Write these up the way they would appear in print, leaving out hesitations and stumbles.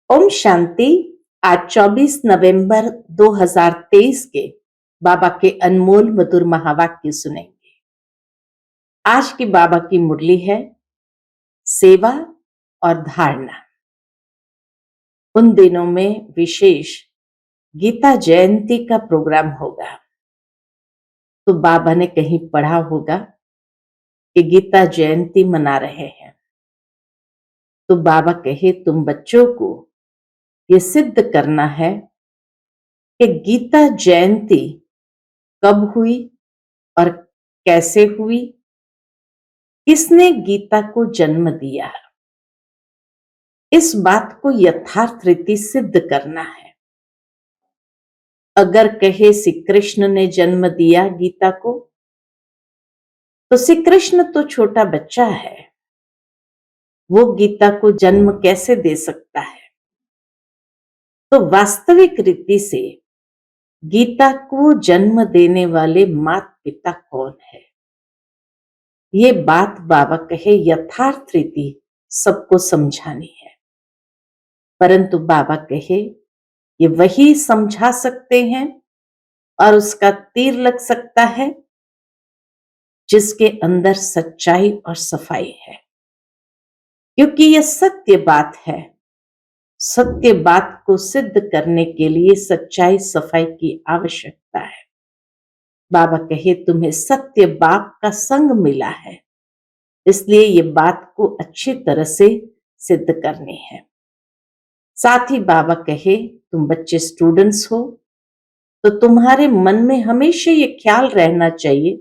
ओम शांति। आज 24 नवंबर 2023 के बाबा के अनमोल मधुर महावाक्य सुनेंगे। आज की बाबा की मुरली है सेवा और धारणा। उन दिनों में विशेष गीता जयंती का प्रोग्राम होगा, तो बाबा ने कहीं पढ़ा होगा कि गीता जयंती मना रहे हैं। तो बाबा कहे तुम बच्चों को ये सिद्ध करना है कि गीता जयंती कब हुई और कैसे हुई, किसने गीता को जन्म दिया। इस बात को यथार्थ रीति सिद्ध करना है। अगर कहे श्री कृष्ण ने जन्म दिया गीता को, तो श्री कृष्ण तो छोटा बच्चा है, वो गीता को जन्म कैसे दे सकता है। तो वास्तविक रीति से गीता को जन्म देने वाले माता पिता कौन है, ये बात बाबा कहे यथार्थ रीति सबको समझानी है। परंतु बाबा कहे ये वही समझा सकते हैं और उसका तीर लग सकता है जिसके अंदर सच्चाई और सफाई है, क्योंकि यह सत्य बात है। सत्य बात को सिद्ध करने के लिए सच्चाई सफाई की आवश्यकता है। बाबा कहे तुम्हें सत्य बाप का संग मिला है, इसलिए ये बात को अच्छी तरह से सिद्ध करनी है। साथ ही बाबा कहे तुम बच्चे स्टूडेंट्स हो, तो तुम्हारे मन में हमेशा ये ख्याल रहना चाहिए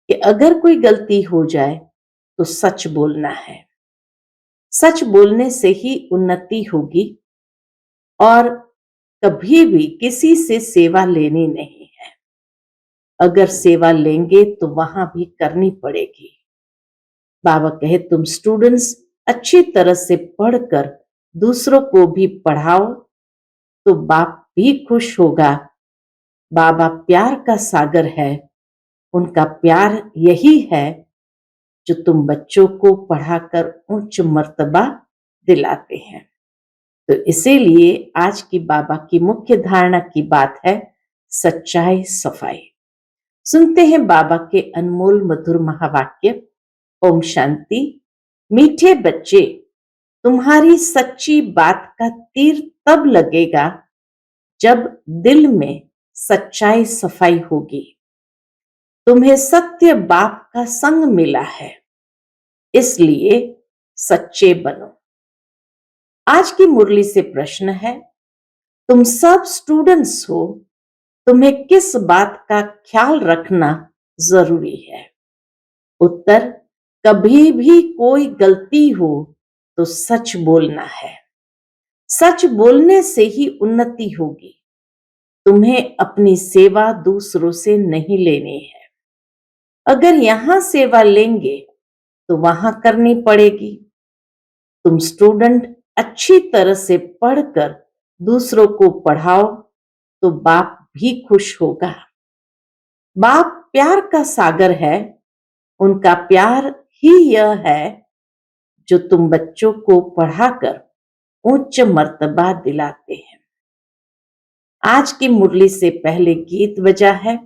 कि अगर कोई गलती हो जाए तो सच बोलना है। सच बोलने से ही उन्नति होगी और कभी भी किसी से सेवा लेनी नहीं है। अगर सेवा लेंगे तो वहां भी करनी पड़ेगी। बाबा कहे तुम स्टूडेंट्स अच्छी तरह से पढ़कर दूसरों को भी पढ़ाओ तो बाप भी खुश होगा। बाबा प्यार का सागर है, उनका प्यार यही है जो तुम बच्चों को पढ़ाकर उच्च मर्तबा दिलाते हैं। तो इसीलिए आज की बाबा की मुख्य धारणा की बात है सच्चाई सफाई। सुनते हैं बाबा के अनमोल मधुर महावाक्य। ओम शांति। मीठे बच्चे, तुम्हारी सच्ची बात का तीर तब लगेगा जब दिल में सच्चाई सफाई होगी। तुम्हें सत्य बाप का संग मिला है, इसलिए सच्चे बनो। आज की मुरली से प्रश्न है, तुम सब स्टूडेंट्स हो, तुम्हें किस बात का ख्याल रखना जरूरी है। उत्तर, कभी भी कोई गलती हो तो सच बोलना है। सच बोलने से ही उन्नति होगी। तुम्हें अपनी सेवा दूसरों से नहीं लेनी है। अगर यहां सेवा लेंगे तो वहां करनी पड़ेगी। तुम स्टूडेंट अच्छी तरह से पढ़कर दूसरों को पढ़ाओ तो बाप भी खुश होगा। बाप प्यार का सागर है, उनका प्यार ही यह है जो तुम बच्चों को पढ़ाकर उच्च मर्तबा दिलाते हैं। आज की मुरली से पहले गीत बजा है,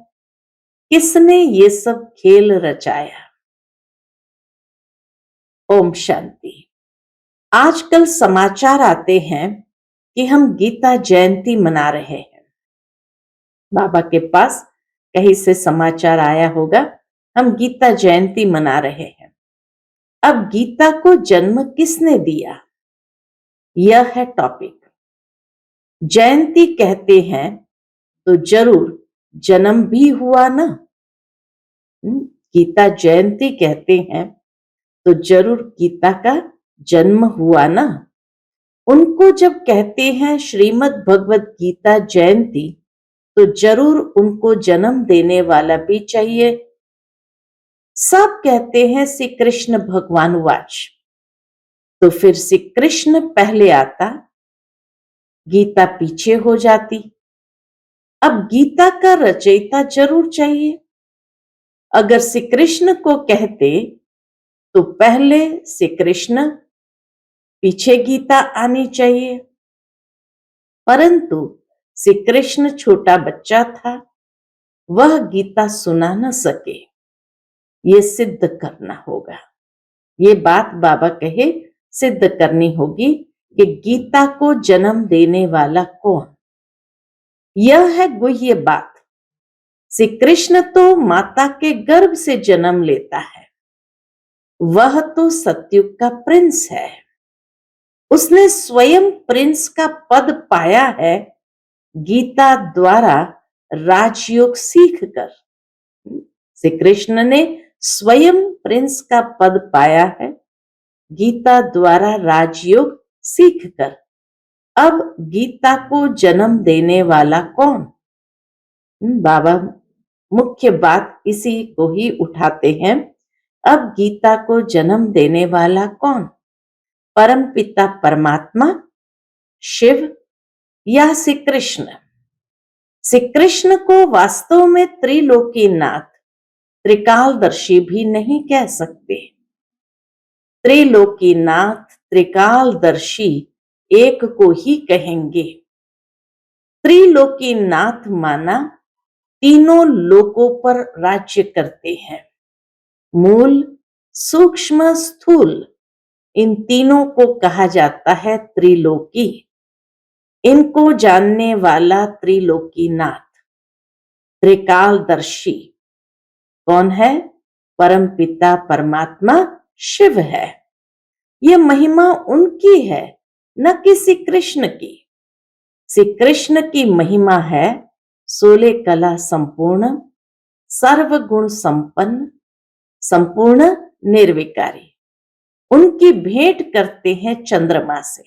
किसने ये सब खेल रचाया। ओम शांति। आजकल समाचार आते हैं कि हम गीता जयंती मना रहे हैं। बाबा के पास कहीं से समाचार आया होगा हम गीता जयंती मना रहे हैं। अब गीता को जन्म किसने दिया, यह है टॉपिक। जयंती कहते हैं तो जरूर जन्म भी हुआ ना। गीता जयंती कहते हैं तो जरूर गीता का जन्म हुआ ना। उनको जब कहते हैं श्रीमद् भगवत गीता जयंती, तो जरूर उनको जन्म देने वाला भी चाहिए। सब कहते हैं श्री कृष्ण भगवान वाच, तो फिर श्री कृष्ण पहले आता, गीता पीछे हो जाती। अब गीता का रचयिता जरूर चाहिए। अगर श्री कृष्ण को कहते तो पहले श्री कृष्ण, पीछे गीता आनी चाहिए। परंतु श्री कृष्ण छोटा बच्चा था, वह गीता सुना न सके। ये सिद्ध करना होगा। ये बात बाबा कहे सिद्ध करनी होगी कि गीता को जन्म देने वाला कौन। यह है गुह्य बात। श्री कृष्ण तो माता के गर्भ से जन्म लेता है। वह तो सतयुग का प्रिंस है। उसने स्वयं प्रिंस का पद पाया है गीता द्वारा राजयोग सीखकर। श्री कृष्ण ने स्वयं प्रिंस का पद पाया है गीता द्वारा राजयोग सीखकर। अब गीता को जन्म देने वाला कौन? बाबा मुख्य बात इसी को ही उठाते हैं। अब गीता को जन्म देने वाला कौन? परमपिता परमात्मा, शिव या श्री कृष्ण? श्री कृष्ण को वास्तव में त्रिलोकीनाथ, त्रिकालदर्शी भी नहीं कह सकते। त्रिलोकीनाथ, त्रिकालदर्शी एक को ही कहेंगे। त्रिलोकीनाथ माना तीनों लोकों पर राज्य करते हैं। मूल, सूक्ष्म, स्थूल, इन तीनों को कहा जाता है त्रिलोकी। इनको जानने वाला त्रिलोकीनाथ, त्रिकालदर्शी कौन है? परमपिता परमात्मा शिव है। यह महिमा उनकी है, न कि श्री कृष्ण की। श्री कृष्ण की महिमा है 16 कला संपूर्ण, सर्वगुण संपन्न, संपूर्ण निर्विकारी। उनकी भेंट करते हैं चंद्रमा से।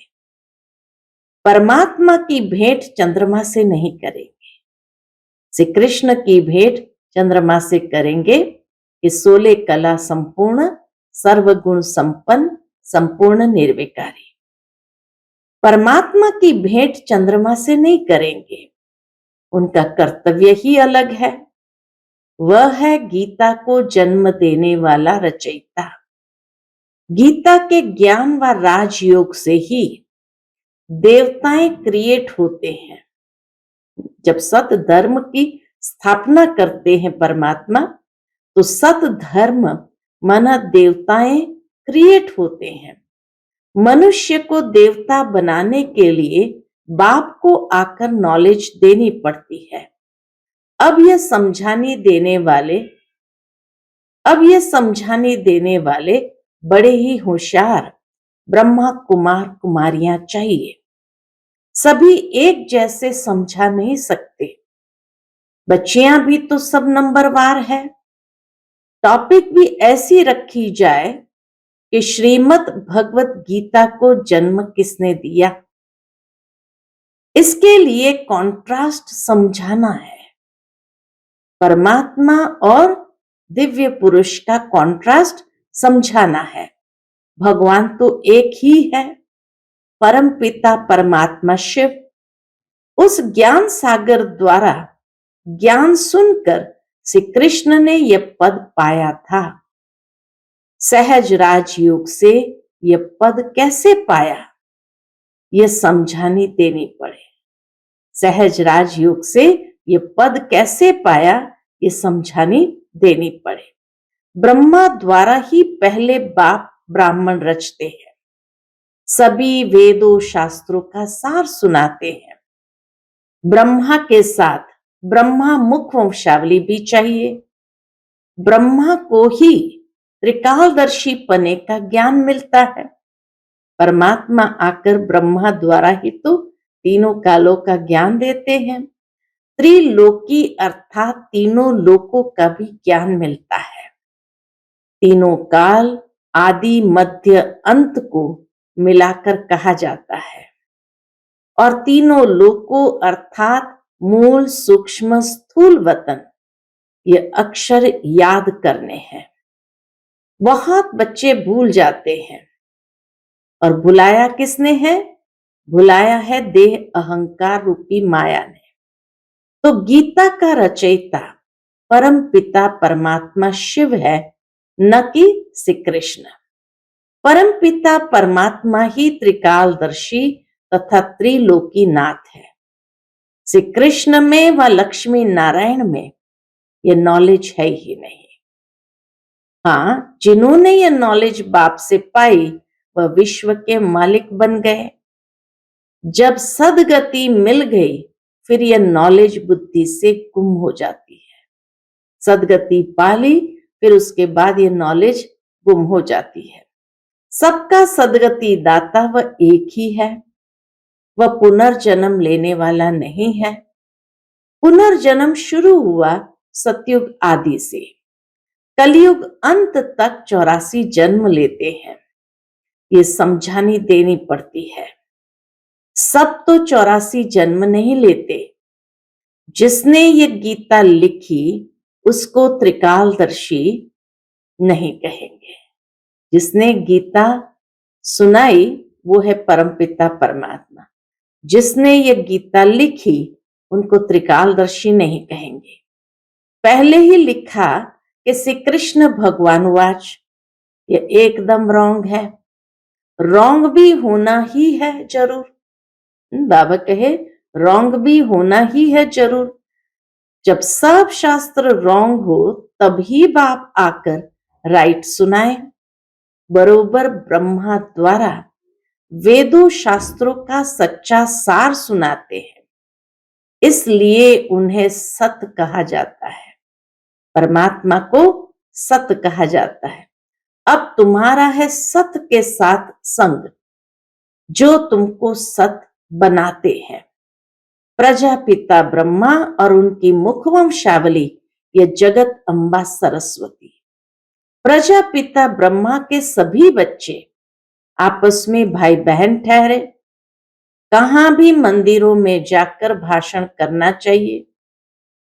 परमात्मा की भेंट चंद्रमा से नहीं करेंगे। श्री कृष्ण की भेंट चंद्रमा से करेंगे कि 16 कला संपूर्ण, सर्वगुण संपन्न, संपूर्ण निर्विकारी। परमात्मा की भेंट चंद्रमा से नहीं करेंगे। उनका कर्तव्य ही अलग है। वह है गीता को जन्म देने वाला रचयिता। गीता के ज्ञान व राजयोग से ही देवताएं क्रिएट होते हैं। जब सत धर्म की स्थापना करते हैं परमात्मा, तो सत धर्म माना देवताएं क्रिएट होते हैं। मनुष्य को देवता बनाने के लिए बाप को आकर नॉलेज देनी पड़ती है। अब यह समझाने देने वाले बड़े ही होशियार ब्रह्मा कुमार कुमारियां चाहिए। सभी एक जैसे समझा नहीं सकते। बच्चियां भी तो सब नंबरवार है। टॉपिक भी ऐसी रखी जाए कि श्रीमद् भगवत गीता को जन्म किसने दिया, इसके लिए कॉन्ट्रास्ट समझाना है। परमात्मा और दिव्य पुरुष का कॉन्ट्रास्ट समझाना है। भगवान तो एक ही है, परम पिता परमात्मा शिव। उस ज्ञान सागर द्वारा ज्ञान सुनकर श्री कृष्ण ने यह पद पाया था। सहज राजयोग से यह पद कैसे पाया, यह समझानी देनी पड़े। सहज राजयोग से यह पद कैसे पाया, यह समझानी देनी पड़े। ब्रह्मा द्वारा ही पहले बाप ब्राह्मण रचते हैं। सभी वेदों शास्त्रों का सार सुनाते हैं। ब्रह्मा के साथ ब्रह्मा मुख वंशावली भी चाहिए। ब्रह्मा को ही त्रिकालदर्शी पने का ज्ञान मिलता है। परमात्मा आकर ब्रह्मा द्वारा ही तो तीनों कालों का ज्ञान देते हैं। त्रिलोकी अर्थात तीनों लोकों का भी ज्ञान मिलता है। तीनों काल, आदि मध्य अंत को मिलाकर कहा जाता है। और तीनों लोकों अर्थात मूल सूक्ष्म स्थूल वतन, ये अक्षर याद करने हैं। बहुत बच्चे भूल जाते हैं। और भुलाया किसने है? भुलाया है देह अहंकार रूपी माया ने। तो गीता का रचयिता परम पिता परमात्मा शिव है, न कि श्री कृष्ण। परम पिता परमात्मा ही त्रिकालदर्शी तथा त्रिलोकीनाथ है। श्री कृष्ण में व लक्ष्मी नारायण में ये नॉलेज है ही नहीं। हाँ, जिन्होंने ये नॉलेज बाप से पाई वह विश्व के मालिक बन गए। जब सदगति मिल गई फिर यह नॉलेज बुद्धि से गुम हो जाती है। सदगति पा ली फिर उसके बाद ये नॉलेज गुम हो जाती है। सबका सदगति दाता वह एक ही है, वह पुनर्जन्म लेने वाला नहीं है। पुनर्जन्म शुरू हुआ सतयुग आदि से, कलयुग अंत तक 84 जन्म लेते हैं। ये समझानी देनी पड़ती है। सब तो 84 जन्म नहीं लेते। जिसने ये गीता लिखी उसको त्रिकालदर्शी नहीं कहेंगे। जिसने गीता सुनाई वो है परमपिता परमात्मा। जिसने ये गीता लिखी उनको त्रिकालदर्शी नहीं कहेंगे। पहले ही लिखा कि श्री कृष्ण भगवान वाच, ये एकदम रॉन्ग है। रॉन्ग भी होना ही है जरूर। बाबा कहे रॉन्ग भी होना ही है जरूर। जब सब शास्त्र रॉन्ग हो तभी बाप आकर राइट सुनाए। बरोबर ब्रह्मा द्वारा वेदों शास्त्रों का सच्चा सार सुनाते हैं, इसलिए उन्हें सत कहा जाता है। परमात्मा को सत कहा जाता है। अब तुम्हारा है सत के साथ संग, जो तुमको सत बनाते हैं। प्रजापिता ब्रह्मा और उनकी मुखवंशावली ये जगत अम्बा सरस्वती। प्रजापिता ब्रह्मा के सभी बच्चे आपस में भाई बहन ठहरे। कहां भी मंदिरों में जाकर भाषण करना चाहिए।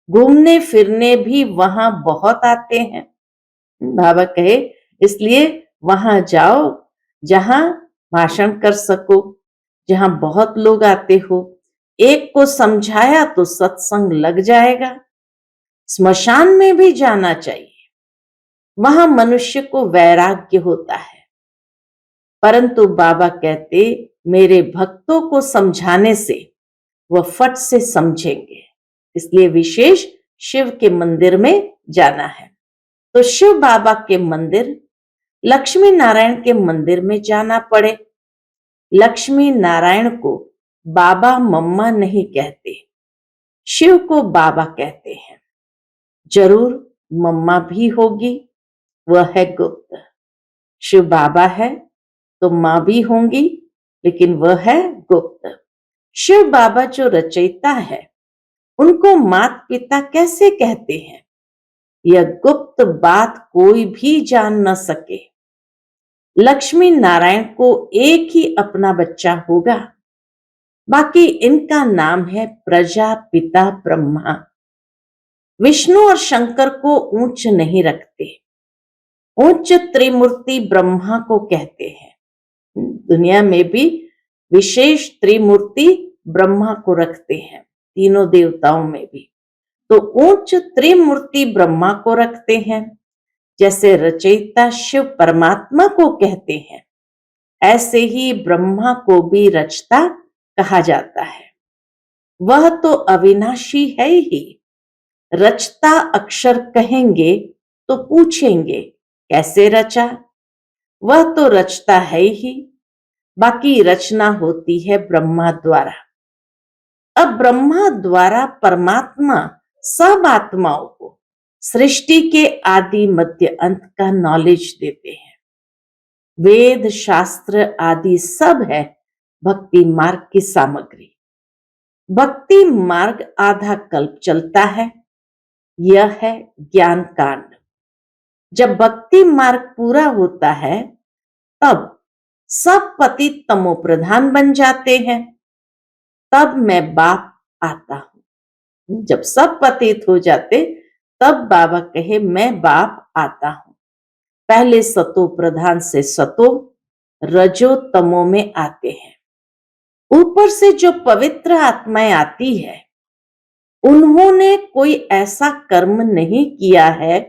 घूमने फिरने भी वहां बहुत आते हैं। बाबा कहे इसलिए वहां जाओ जहां भाषण कर सको, जहां बहुत लोग आते हो। एक को समझाया तो सत्संग लग जाएगा। स्मशान में भी जाना चाहिए, वहां मनुष्य को वैराग्य होता है। परंतु बाबा कहते मेरे भक्तों को समझाने से वह फट से समझेंगे, इसलिए विशेष शिव के मंदिर में जाना है। तो शिव बाबा के मंदिर, लक्ष्मी नारायण के मंदिर में जाना पड़े। लक्ष्मी नारायण को बाबा मम्मा नहीं कहते, शिव को बाबा कहते हैं। जरूर मम्मा भी होगी, वह है गुप्त। शिव बाबा है तो मां भी होंगी, लेकिन वह है गुप्त। शिव बाबा जो रचयिता है उनको माता पिता कैसे कहते हैं? यह गुप्त बात कोई भी जान न सके। लक्ष्मी नारायण को एक ही अपना बच्चा होगा, बाकी इनका नाम है प्रजापिता ब्रह्मा। विष्णु और शंकर को ऊंच नहीं रखते, उच्च त्रिमूर्ति ब्रह्मा को कहते हैं। दुनिया में भी विशेष त्रिमूर्ति ब्रह्मा को रखते हैं, तीनों देवताओं में भी। तो उच्च त्रिमूर्ति ब्रह्मा को रखते हैं। जैसे रचयिता शिव परमात्मा को कहते हैं, ऐसे ही ब्रह्मा को भी रचता कहा जाता है। वह तो अविनाशी है ही। रचता अक्षर कहेंगे तो पूछेंगे कैसे रचा? वह तो रचता है ही, बाकी रचना होती है ब्रह्मा द्वारा। अब ब्रह्मा द्वारा परमात्मा सब आत्माओं को सृष्टि के आदि मध्य अंत का नॉलेज देते हैं। वेद शास्त्र आदि सब है भक्ति मार्ग की सामग्री। भक्ति मार्ग आधा कल्प चलता है, यह है ज्ञान कांड। जब भक्ति मार्ग पूरा होता है तब सब पतित तमो प्रधान बन जाते हैं। तब मैं बाप आता हूं। जब सब पतित हो जाते तब बाबा कहे मैं बाप आता हूं। पहले सतो प्रधान से सतो रजो तमो में आते हैं। ऊपर से जो पवित्र आत्माएं आती है उन्होंने कोई ऐसा कर्म नहीं किया है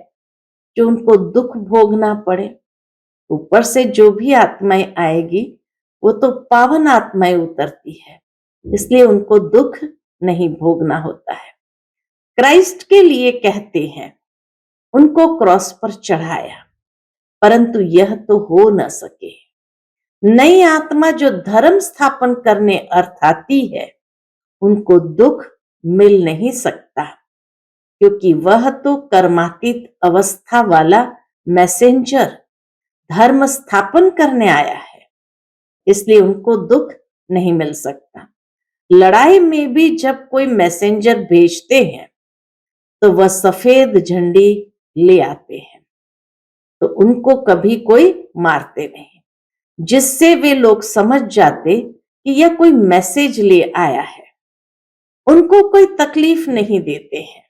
जो उनको दुख भोगना पड़े। ऊपर से जो भी आत्माएं आएगी वो तो पावन आत्माएं उतरती है, इसलिए उनको दुख नहीं भोगना होता है। क्राइस्ट के लिए कहते हैं, उनको क्रॉस पर चढ़ाया, परंतु यह तो हो न सके। नई आत्मा जो धर्म स्थापन करने अर्थ आती है, उनको दुख मिल नहीं सकता, क्योंकि वह तो कर्मातीत अवस्था वाला मैसेंजर धर्म स्थापन करने आया है, इसलिए उनको दुख नहीं मिल सकता। लड़ाई में भी जब कोई मैसेंजर भेजते हैं तो वह सफेद झंडी ले आते हैं, तो उनको कभी कोई मारते नहीं, जिससे वे लोग समझ जाते कि यह कोई मैसेज ले आया है। उनको कोई तकलीफ नहीं देते हैं।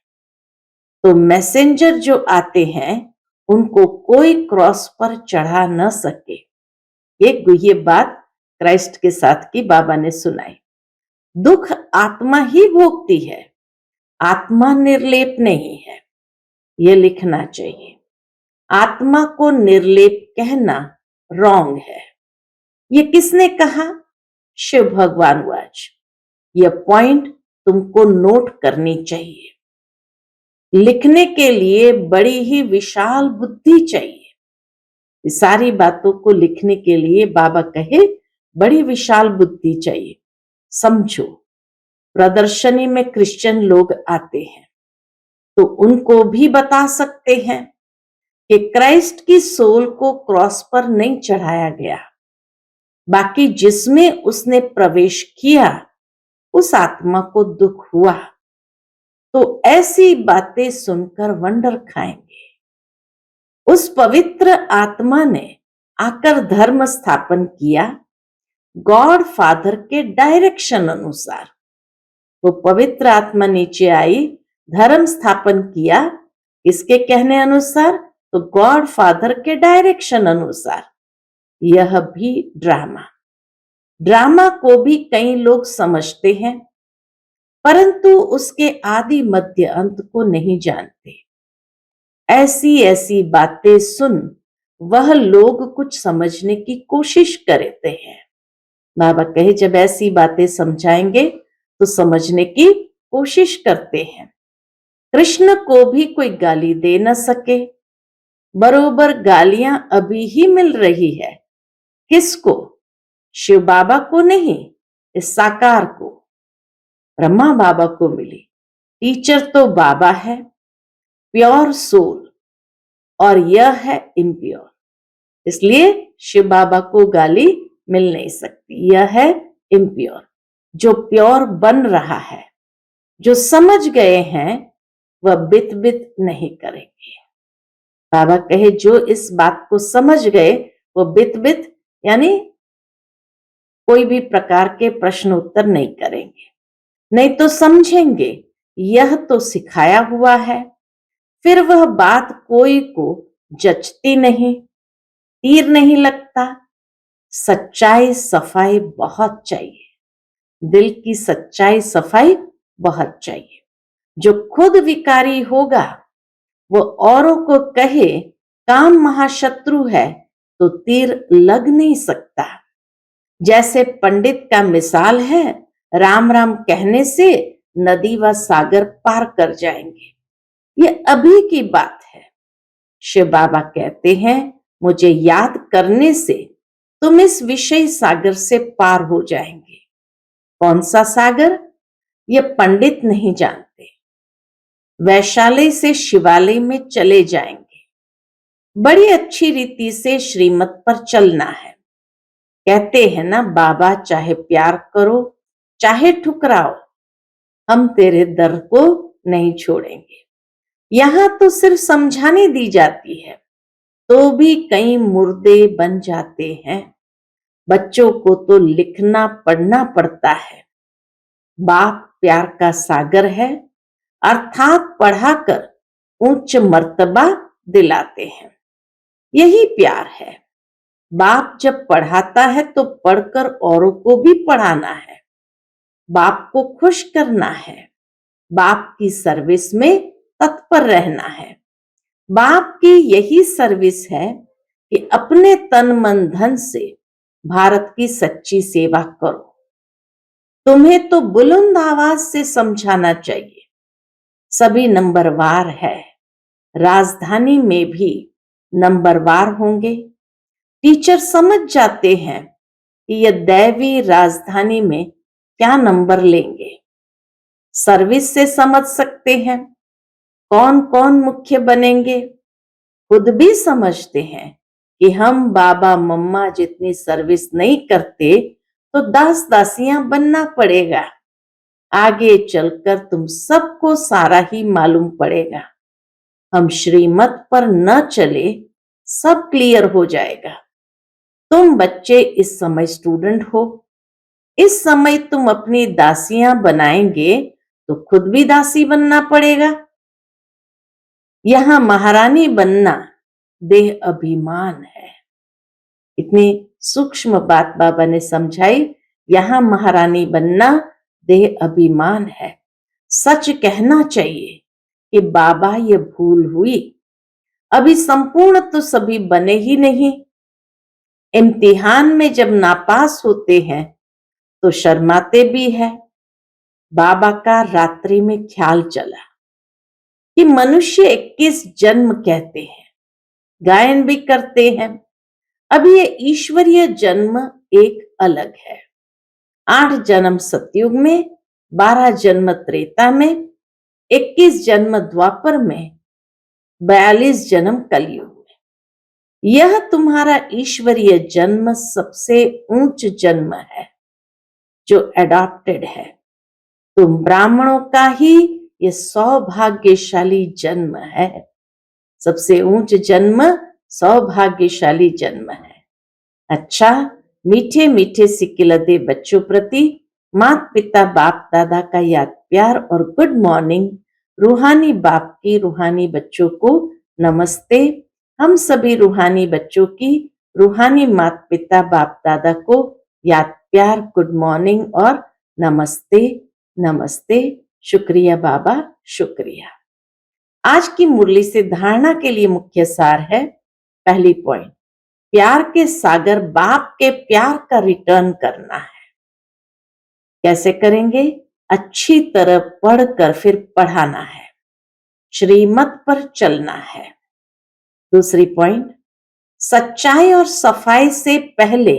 तो मैसेंजर जो आते हैं, उनको कोई क्रॉस पर चढ़ा न सके। ये बात क्राइस्ट के साथ की बाबा ने सुनाई। दुख आत्मा ही भोगती है, आत्मा निर्लेप नहीं है, यह लिखना चाहिए। आत्मा को निर्लेप कहना रॉन्ग है। ये किसने कहा? शिव भगवान वाच। यह पॉइंट तुमको नोट करनी चाहिए। लिखने के लिए बड़ी ही विशाल बुद्धि चाहिए। सारी बातों को लिखने के लिए बाबा कहे बड़ी विशाल बुद्धि चाहिए। समझो, प्रदर्शनी में क्रिश्चियन लोग आते हैं तो उनको भी बता सकते हैं कि क्राइस्ट की सोल को क्रॉस पर नहीं चढ़ाया गया, बाकी जिसमें उसने प्रवेश किया उस आत्मा को दुख हुआ। तो ऐसी बातें सुनकर वंडर खाएंगे। उस पवित्र आत्मा ने आकर धर्म स्थापन किया गॉड फादर के डायरेक्शन अनुसार। वो पवित्र आत्मा नीचे आई, धर्म स्थापन किया, इसके कहने अनुसार, तो गॉड फादर के डायरेक्शन अनुसार। यह भी ड्रामा को भी कई लोग समझते हैं, परंतु उसके आदि मध्य अंत को नहीं जानते। ऐसी ऐसी बातें सुन वह लोग कुछ समझने की कोशिश करते हैं। बाबा कहे जब ऐसी बातें समझाएंगे तो समझने की कोशिश करते हैं। कृष्ण को भी कोई गाली दे न सके, बरोबर गालियां अभी ही मिल रही है। किसको? शिव बाबा को नहीं, इस साकार को, ब्रह्मा बाबा को मिली। टीचर तो बाबा है, प्योर सोल, और यह है इम्प्योर, इसलिए शिव बाबा को गाली मिल नहीं सकती। यह है इम्प्योर। जो प्योर बन रहा है, जो समझ गए हैं, वह बित बित नहीं करेंगे। बाबा कहे जो इस बात को समझ गए वो बित बित यानी कोई भी प्रकार के प्रश्न उत्तर नहीं करेंगे, नहीं तो समझेंगे यह तो सिखाया हुआ है। फिर वह बात कोई को जचती नहीं, तीर नहीं लगता। सच्चाई सफाई बहुत चाहिए, दिल की सच्चाई सफाई बहुत चाहिए। जो खुद विकारी होगा वो औरों को कहे काम महाशत्रु है तो तीर लग नहीं सकता। जैसे पंडित का मिसाल है, राम राम कहने से नदी व सागर पार कर जाएंगे। ये अभी की बात है। शिव बाबा कहते हैं मुझे याद करने से तुम इस विषय सागर से पार हो जाएंगे। कौन सा सागर? ये पंडित नहीं जानते। वैशाली से शिवालय में चले जाएंगे। बड़ी अच्छी रीति से श्रीमत पर चलना है। कहते हैं ना, बाबा चाहे प्यार करो चाहे ठुकराओ, हम तेरे दर को नहीं छोड़ेंगे। यहां तो सिर्फ समझाने दी जाती है, तो भी कई मुर्दे बन जाते हैं। बच्चों को तो लिखना पढ़ना पड़ता है। बाप प्यार का सागर है, अर्थात पढ़ाकर उच्च मर्तबा दिलाते हैं। यही प्यार है। बाप जब पढ़ाता है तो पढ़कर औरों को भी पढ़ाना है। बाप को खुश करना है, बाप की सर्विस में तत्पर रहना है। बाप की यही सर्विस है कि अपने तन मन धन से भारत की सच्ची सेवा करो। तुम्हें तो बुलंद आवाज से समझाना चाहिए। सभी नंबरवार है, राजधानी में भी नंबरवार होंगे। टीचर समझ जाते हैं कि यह दैवी राजधानी में क्या नंबर लेंगे। सर्विस से समझ सकते हैं कौन कौन मुख्य बनेंगे। खुद भी समझते हैं कि हम बाबा मम्मा जितनी सर्विस नहीं करते तो दास दासियां बनना पड़ेगा। आगे चलकर तुम सबको सारा ही मालूम पड़ेगा। हम श्रीमत पर न चले, सब क्लियर हो जाएगा। तुम बच्चे इस समय स्टूडेंट हो। इस समय तुम अपनी दासियां बनाएंगे तो खुद भी दासी बनना पड़ेगा। यहां महारानी बनना देह अभिमान है। इतनी सूक्ष्म बात बाबा ने समझाई। यहां महारानी बनना देह अभिमान है। सच कहना चाहिए कि बाबा ये भूल हुई। अभी संपूर्ण तो सभी बने ही नहीं। इम्तिहान में जब नापास होते हैं तो शर्माते भी है। बाबा का रात्रि में ख्याल चला कि मनुष्य 21 जन्म कहते हैं, गायन भी करते हैं। अब ये ईश्वरीय जन्म एक अलग है। 8 जन्म सतयुग में, 12 जन्म त्रेता में, 21 जन्म द्वापर में, 42 जन्म कलयुग में। यह तुम्हारा ईश्वरीय जन्म सबसे ऊंच जन्म है जो एडॉप्टेड है। तुम ब्राह्मणों का ही ये सौभाग्यशाली जन्म है। सबसे ऊंच जन्म सौभाग्यशाली जन्म है। अच्छा, मीठे मीठे सिकिलदे बच्चों प्रति माता पिता बाप दादा का याद प्यार और गुड मॉर्निंग। रूहानी बाप की रूहानी बच्चों को नमस्ते। हम सभी रूहानी बच्चों की रूहानी माता पिता बाप दादा को याद प्यार, गुड मॉर्निंग और नमस्ते नमस्ते। शुक्रिया बाबा, शुक्रिया। आज की मुरली से धारणा के लिए मुख्य सार है। पहली पॉइंट, प्यार के सागर बाप के प्यार का रिटर्न करना है। कैसे करेंगे? अच्छी तरह पढ़कर फिर पढ़ाना है, श्रीमत पर चलना है। दूसरी पॉइंट, सच्चाई और सफाई से पहले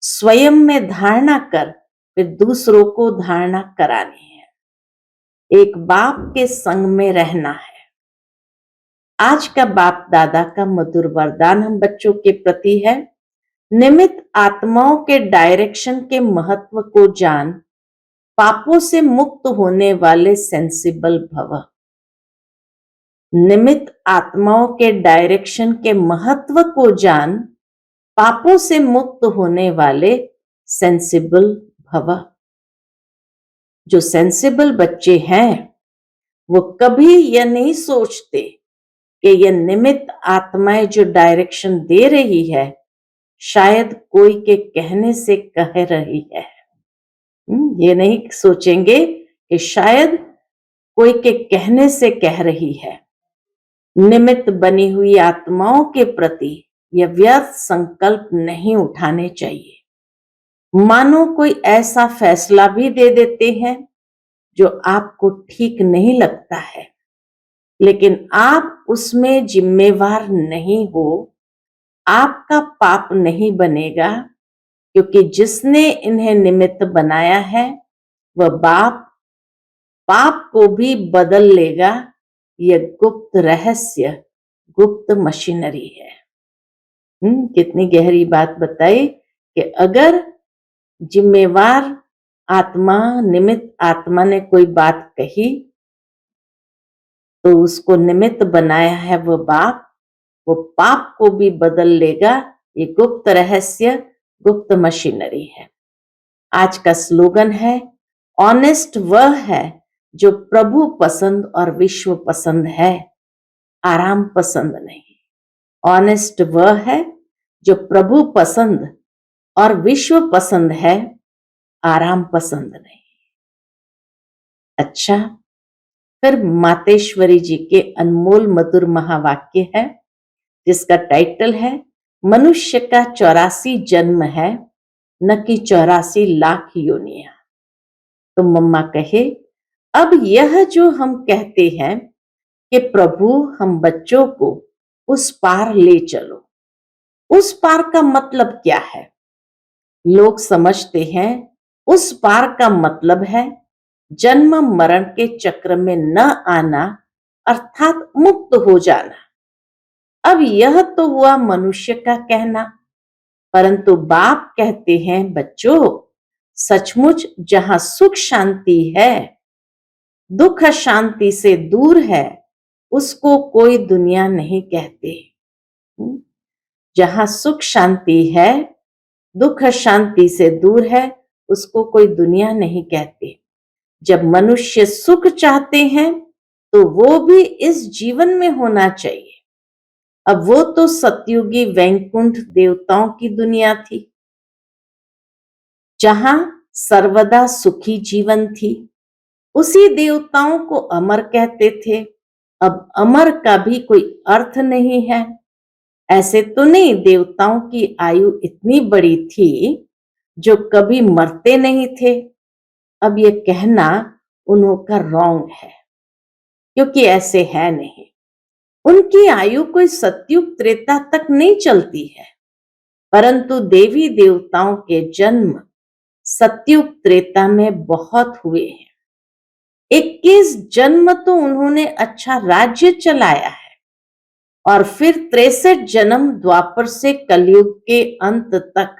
स्वयं में धारणा कर फिर दूसरों को धारणा करानी है। एक बाप के संग में रहना है। आज का बाप दादा का मधुर वरदान हम बच्चों के प्रति है। निमित्त आत्माओं के डायरेक्शन के महत्व को जान, पापों से मुक्त होने वाले सेंसिबल भव। निमित्त आत्माओं के डायरेक्शन के महत्व को जान, पापों से मुक्त होने वाले सेंसिबल भव। जो सेंसिबल बच्चे हैं वो कभी यह नहीं सोचते कि यह निमित्त आत्माएं जो डायरेक्शन दे रही है शायद कोई के कहने से कह रही है। ये नहीं सोचेंगे कि शायद कोई के कहने से कह रही है। निमित्त बनी हुई आत्माओं के प्रति यह व्यर्थ संकल्प नहीं उठाने चाहिए। मानो कोई ऐसा फैसला भी दे देते हैं जो आपको ठीक नहीं लगता है, लेकिन आप उसमें जिम्मेवार नहीं हो। आपका पाप नहीं बनेगा, क्योंकि जिसने इन्हें निमित्त बनाया है वह बाप पाप को भी बदल लेगा। यह गुप्त रहस्य, गुप्त मशीनरी है। कितनी गहरी बात बताई कि अगर जिम्मेवार आत्मा, निमित्त आत्मा ने कोई बात कही तो उसको निमित्त बनाया है वो बाप, वो पाप को भी बदल लेगा। ये गुप्त रहस्य, गुप्त मशीनरी है। आज का स्लोगन है, ऑनेस्ट वह है जो प्रभु पसंद और विश्व पसंद है, आराम पसंद नहीं। ऑनेस्ट वह है जो प्रभु पसंद और विश्व पसंद है, आराम पसंद नहीं। अच्छा, फिर मातेश्वरी जी के अनमोल मधुर महावाक्य है जिसका टाइटल है, मनुष्य का 84 जन्म है, न कि 84 लाख योनियां। तो मम्मा कहे, अब यह जो हम कहते हैं कि प्रभु हम बच्चों को उस पार ले चलो, उस पार का मतलब क्या है? लोग समझते हैं उस पार का मतलब है जन्म मरण के चक्र में न आना, अर्थात मुक्त हो जाना। अब यह तो हुआ मनुष्य का कहना, परंतु बाप कहते हैं बच्चों, सचमुच जहां सुख शांति है, दुख शांति से दूर है, उसको कोई दुनिया नहीं कहते। जहां सुख शांति है, दुख शांति से दूर है, उसको कोई दुनिया नहीं कहते। जब मनुष्य सुख चाहते हैं तो वो भी इस जीवन में होना चाहिए। अब वो तो सतयुगी वैकुंठ देवताओं की दुनिया थी, जहां सर्वदा सुखी जीवन थी। उसी देवताओं को अमर कहते थे। अब अमर का भी कोई अर्थ नहीं है। ऐसे तो नहीं, देवताओं की आयु इतनी बड़ी थी जो कभी मरते नहीं थे। अब ये कहना उनका रॉन्ग है, क्योंकि ऐसे है नहीं। उनकी आयु कोई सतयुग त्रेता तक नहीं चलती है, परंतु देवी देवताओं के जन्म सतयुग त्रेता में बहुत हुए हैं। 21 जन्म तो उन्होंने अच्छा राज्य चलाया है, और फिर 63 जन्म द्वापर से कलयुग के अंत तक।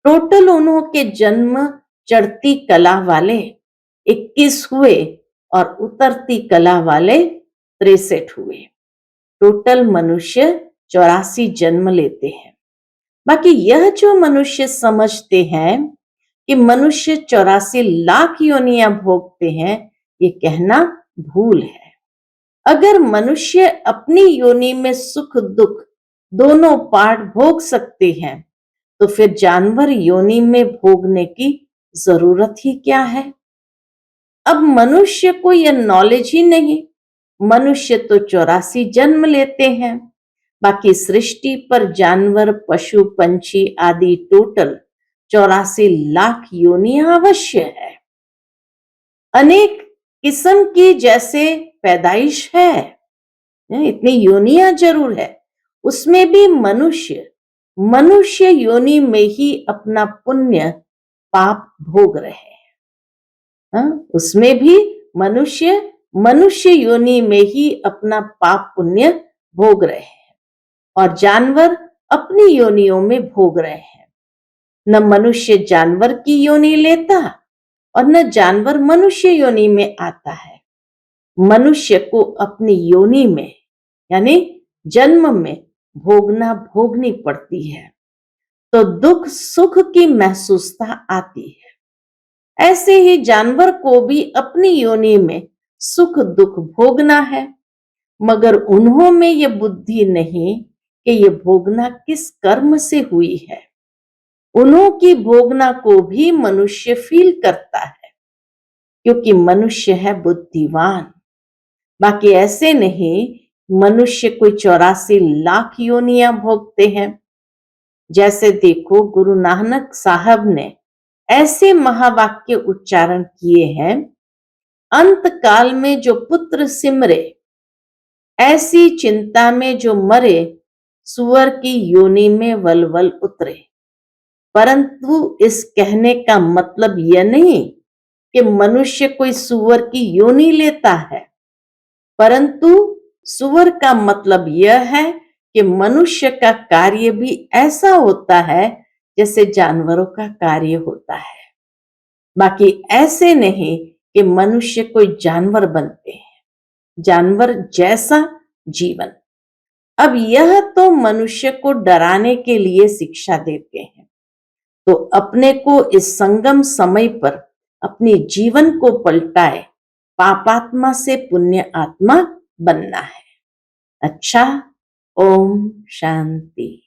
टोटल उन्होंने जन्म चढ़ती कला वाले 21 हुए और उतरती कला वाले 63 हुए। टोटल मनुष्य 84 जन्म लेते हैं। बाकी यह जो मनुष्य समझते हैं कि मनुष्य 84 लाख योनियां भोगते हैं, ये कहना भूल है। अगर मनुष्य अपनी योनि में सुख दुख दोनों पार्ट भोग सकते हैं, तो फिर जानवर योनि में भोगने की जरूरत ही क्या है? अब मनुष्य को यह नॉलेज ही नहीं। मनुष्य तो 84 जन्म लेते हैं। बाकी सृष्टि पर जानवर पशु पंछी आदि टोटल 84 लाख योनियां अवश्य है। अनेक किस्म की जैसे पैदाइश है, इतनी योनियां जरूर है। उसमें भी मनुष्य योनि में ही अपना पुण्य पाप भोग रहे हैं। उसमें भी मनुष्य योनि में ही अपना पाप पुण्य भोग रहे हैं, और जानवर अपनी योनियों में भोग रहे हैं। न मनुष्य जानवर की योनि लेता और न जानवर मनुष्य योनि में आता है। मनुष्य को अपनी योनि में यानी जन्म में भोगनी पड़ती है, तो दुख सुख की महसूसता आती है। ऐसे ही जानवर को भी अपनी योनि में सुख दुख भोगना है, मगर उन्हों में ये बुद्धि नहीं कि ये भोगना किस कर्म से हुई है। उन्हों की भोगना को भी मनुष्य फील करता है, क्योंकि मनुष्य है बुद्धिवान। बाकी ऐसे नहीं मनुष्य कोई 84 लाख योनियां भोगते हैं। जैसे देखो, गुरु नानक साहब ने ऐसे महावाक्य उच्चारण किए हैं, अंत काल में जो पुत्र सिमरे, ऐसी चिंता में जो मरे, सुअर की योनि में वलवल उतरे। परंतु इस कहने का मतलब यह नहीं कि मनुष्य कोई सुअर की योनि लेता है, परंतु सुअर का मतलब यह है कि मनुष्य का कार्य भी ऐसा होता है जैसे जानवरों का कार्य होता है। बाकी ऐसे नहीं कि मनुष्य कोई जानवर बनते हैं, जानवर जैसा जीवन। अब यह तो मनुष्य को डराने के लिए शिक्षा देते हैं, तो अपने को इस संगम समय पर अपने जीवन को पलटाए, पापात्मा से पुण्य आत्मा बनना है। अच्छा, ओम शांति।